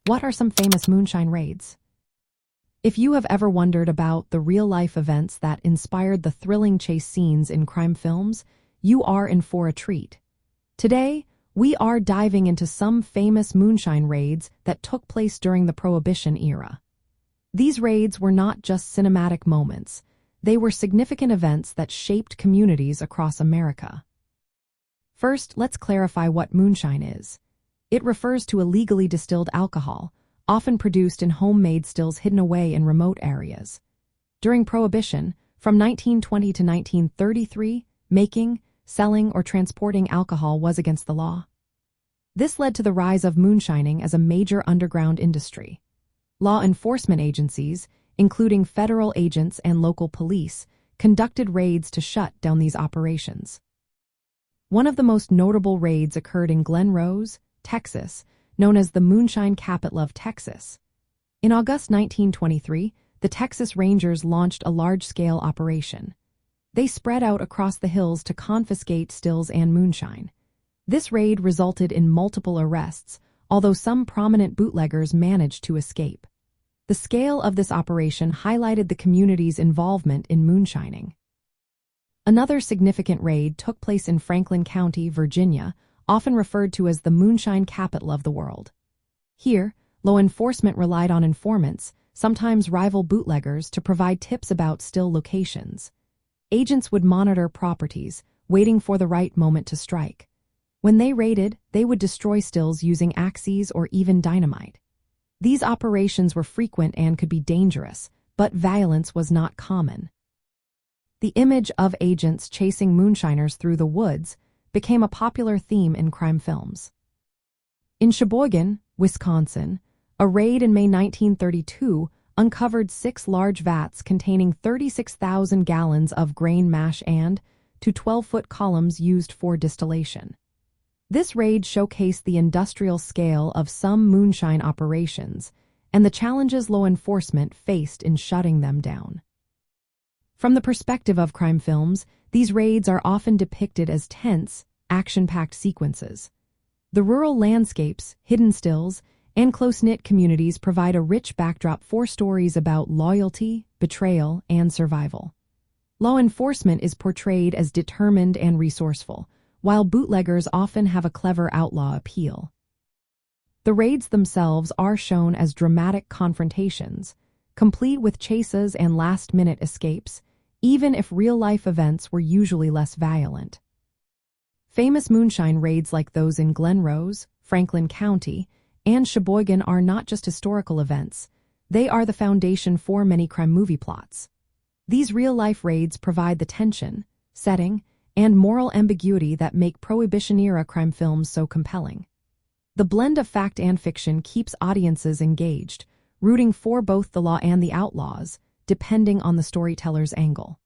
What are some famous moonshine raids? If you have ever wondered about the real-life events that inspired the thrilling chase scenes in crime films, you are in for a treat. Today, we are diving into some famous moonshine raids that took place during the Prohibition era. These raids were not just cinematic moments, they were significant events that shaped communities across America. First, let's clarify what moonshine is. It refers to illegally distilled alcohol, often produced in homemade stills hidden away in remote areas. During Prohibition, from 1920 to 1933, making, selling, or transporting alcohol was against the law. This led to the rise of moonshining as a major underground industry. Law enforcement agencies, including federal agents and local police, conducted raids to shut down these operations. One of the most notable raids occurred in Glen Rose, Texas, known as the Moonshine capital of Texas. In August 1923, the Texas Rangers launched a large-scale operation. They spread out across the hills to confiscate stills and moonshine. This raid resulted in multiple arrests, although some prominent bootleggers managed to escape. The scale of this operation highlighted the community's involvement in moonshining. Another significant raid took place in Franklin County, Virginia, often referred to as the Moonshine capital of the world. Here, law enforcement relied on informants, sometimes rival bootleggers, to provide tips about still locations. Agents would monitor properties, waiting for the right moment to strike. When they raided, they would destroy stills using axes or even dynamite. These operations were frequent and could be dangerous, but violence was not common. The image of agents chasing moonshiners through the woods became a popular theme in crime films. In Sheboygan, Wisconsin, a raid in May 1932 uncovered 6 large vats containing 36,000 gallons of grain mash and 12-foot columns used for distillation. This raid showcased the industrial scale of some moonshine operations and the challenges law enforcement faced in shutting them down. From the perspective of crime films, these raids are often depicted as tense, action-packed sequences. The rural landscapes, hidden stills, and close-knit communities provide a rich backdrop for stories about loyalty, betrayal, and survival. Law enforcement is portrayed as determined and resourceful, while bootleggers often have a clever outlaw appeal. The raids themselves are shown as dramatic confrontations, complete with chases and last-minute escapes, even if real-life events were usually less violent. Famous moonshine raids like those in Glen Rose, Franklin County, and Sheboygan are not just historical events, they are the foundation for many crime movie plots. These real-life raids provide the tension, setting, and moral ambiguity that make Prohibition-era crime films so compelling. The blend of fact and fiction keeps audiences engaged, rooting for both the law and the outlaws, depending on the storyteller's angle.